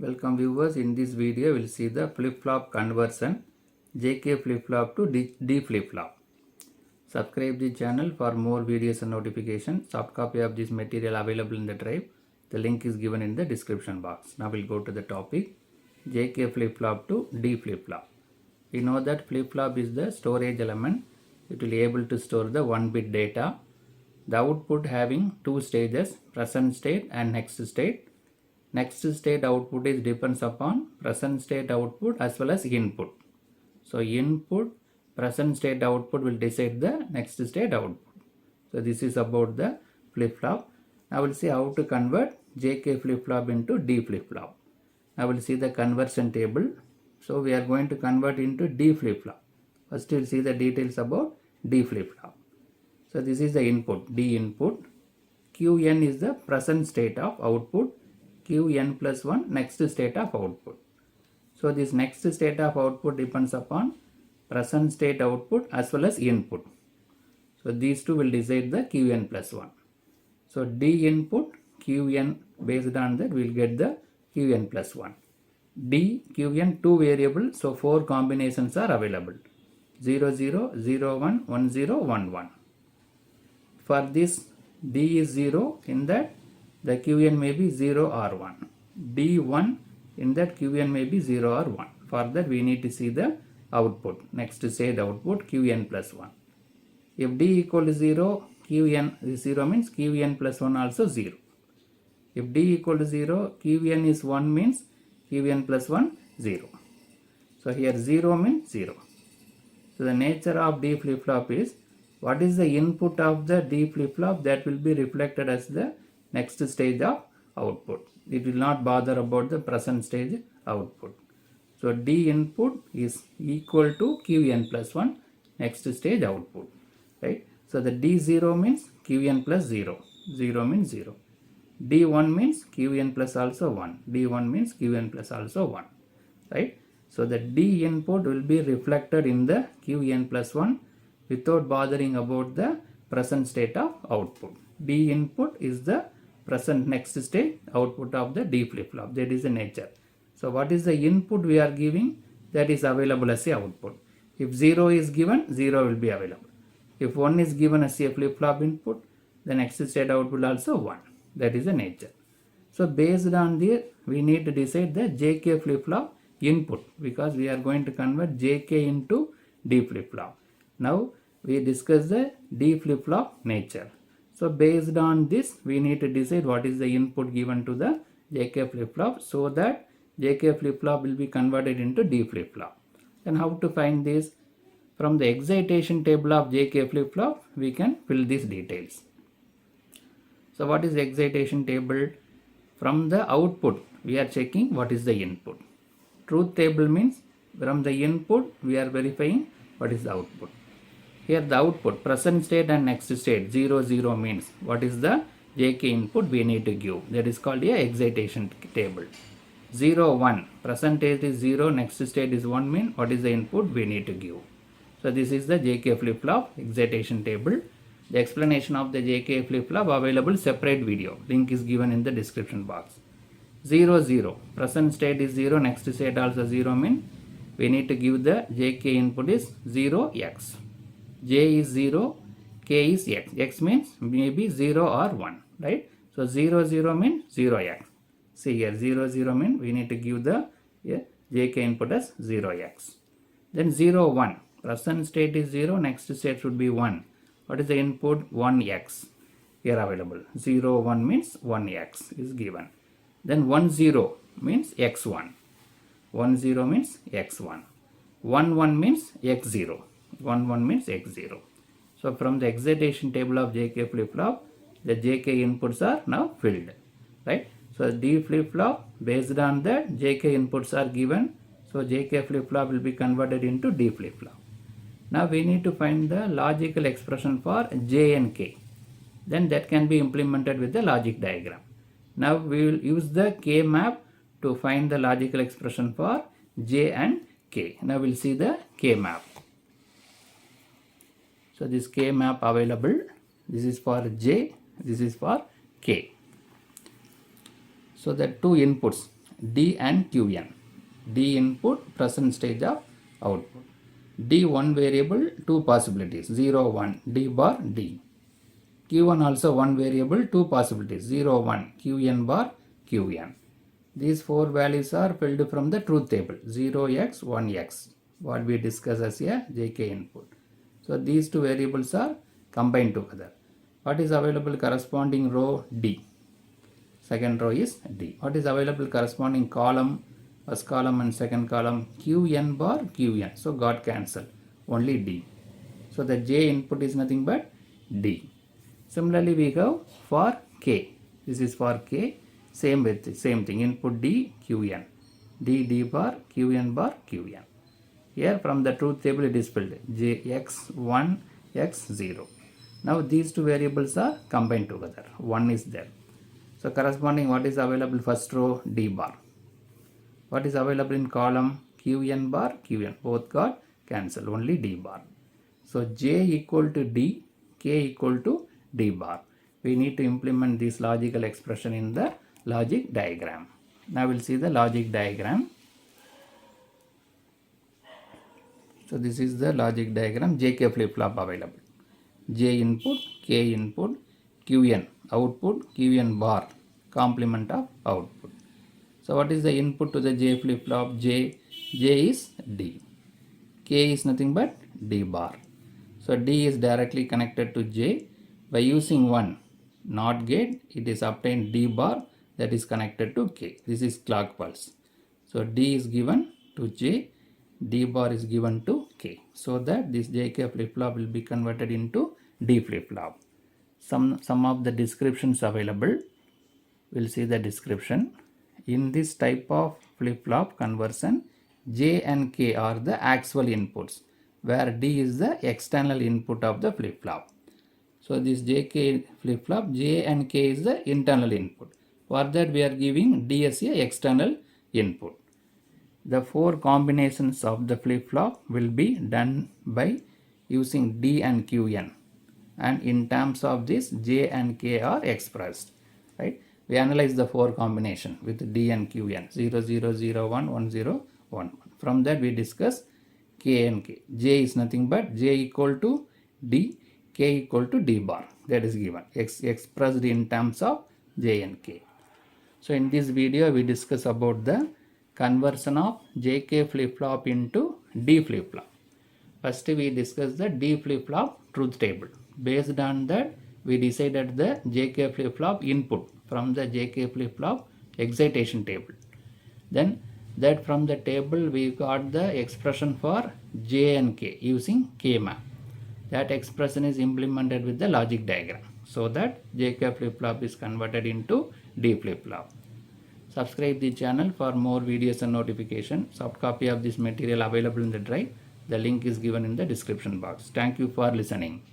Welcome viewers, in this video we will see the flip-flop conversion JK flip-flop to D flip-flop. Subscribe the channel for more videos and notifications. Soft copy of this material available in the drive. The link is given in the description box. Now we'll go to the topic JK flip-flop to D flip-flop. We know that flip-flop is the storage element. It will be able to store the 1-bit data. The output having two stages, present state and next state. Next state output is depends upon present state output as well as input. So input, present state output will decide the next state output. So this is about the flip-flop. Now we'll see how to convert JK flip-flop into D flip-flop. Now we'll see the conversion table. So we are going to convert into D flip-flop. First we'll see the details about D flip-flop. So this is the input, D input. Qn is the present state of output. Qn plus 1 next state of output. So this next state of output depends upon present state output as well as input. So these two will decide the Qn plus 1. So D input, Qn, based on that we will get the Qn plus 1. D, Qn, two variables, so 4 combinations are available. 0, 0, 0, 1, 1, 0, 1, 1. For this D is 0, in that the Qn may be 0 or 1. D1, in that Qn may be 0 or 1. For that we need to see the output. Next state output Qn plus 1. If D equal to 0, Qn is 0 means Qn plus 1 also 0. If D equal to 0, Qn is 1 means Qn plus 1 0. So here 0 means 0. So the nature of D flip-flop is what is the input of the D flip-flop that will be reflected as the next stage of output. It will not bother about the present stage output. So D input is equal to Qn plus 1 next stage output. Right. So the D0 means Qn plus 0. 0 means 0. D1 means Qn plus also 1. D1 means Qn plus also 1. Right. So the D input will be reflected in the Qn plus 1 without bothering about the present state of output. D input is the present next state output of the D flip-flop. That is the nature. So what is the input we are giving? That is available as a output. If 0 is given, 0 will be available. If 1 is given as a flip-flop input, the next state output also 1. That is the nature. So based on this, we need to decide the JK flip-flop input because we are going to convert JK into D flip-flop. Now we discuss the D flip-flop nature. So based on this, we need to decide what is the input given to the JK flip-flop so that JK flip-flop will be converted into D flip-flop. Then how to find this? From the excitation table of JK flip-flop, we can fill these details. So what is the excitation table? From the output, we are checking what is the input. Truth table means from the input, we are verifying what is the output. Here the output, present state and next state, 0, 0 means what is the JK input we need to give. That is called a excitation table. 0, 1, present state is 0, next state is 1 mean what is the input we need to give. So this is the JK flip-flop excitation table. The explanation of the JK flip-flop available separate video. Link is given in the description box. 0, 0, present state is 0, next state also 0 mean we need to give the JK input is 0, x. J is 0, K is x. X means maybe 0 or 1, right? So 0, 0 means 0x. See here 0, 0 means we need to give the JK input as 0x. Then 0, 1. Present state is 0, next state should be 1. What is the input? 1x. Here available. 0, 1 means 1x is given. Then 1, 0 means x1. 1, 0 means x1. 1, 1 means x0. 1, 1 means x0. So from the excitation table of JK flip-flop, the JK inputs are now filled. Right. So D flip-flop, based on that JK inputs are given. So JK flip-flop will be converted into D flip-flop. Now we need to find the logical expression for J and K. Then that can be implemented with the logic diagram. Now we will use the K map to find the logical expression for J and K. Now we'll see the K map. So this K map available. This is for J. This is for K. So the two inputs D and Qn. D input, present stage of output. D one variable, two possibilities, 0, 1, D bar, D. Q1 also one variable, two possibilities, 0, 1, Qn bar, Qn. These four values are filled from the truth table, 0x, 1x, what we discuss as a JK input. So these two variables are combined together. What is available corresponding row? D. Second row is D. What is available corresponding column? First column and second column, Qn bar, Qn. So got cancelled, only D. So the J input is nothing but D. Similarly, we have for K. This is for K. Same thing. Input D, Qn. D bar, Qn bar, Qn. Here from the truth table it is filled. J x1, x0. Now these two variables are combined together. 1 is there. So corresponding what is available first row? D bar. What is available in column? Qn bar, Qn. Both got cancelled. Only D bar. So J equal to D, K equal to D bar. We need to implement this logical expression in the logic diagram. Now we'll see the logic diagram. So this is the logic diagram. JK flip-flop available. J input, K input, Qn output, Qn bar complement of output. So what is the input to the J flip-flop? J is D. K is nothing but D bar. So D is directly connected to J. By using one NOT gate, it is obtained D bar that is connected to K. This is clock pulse. So D is given to J, D bar is given to K. So that this JK flip-flop will be converted into D flip-flop. Some of the descriptions available. We'll see the description. In this type of flip-flop conversion, J and K are the actual inputs, where D is the external input of the flip-flop. So this JK flip-flop, J and K is the internal input. For that we are giving D as a external input. The four combinations of the flip-flop will be done by using D and Qn. And in terms of this, J and K are expressed. Right? We analyze the four combination with D and Qn, 0, 0, 0, 1, 1, 0, 1. From that we discuss K and K. J is nothing but J equal to D, K equal to D bar. That is given, expressed in terms of J and K. So in this video we discuss about the conversion of JK flip-flop into D flip-flop. First we discuss the D flip-flop truth table. Based on that we decided the JK flip-flop input from the JK flip-flop excitation table. Then that from the table we got the expression for J and K using K-map. That expression is implemented with the logic diagram, so that JK flip-flop is converted into D flip-flop. Subscribe the channel for more videos and notification. Soft copy of this material available in the drive. The link is given in the description box. Thank you for listening.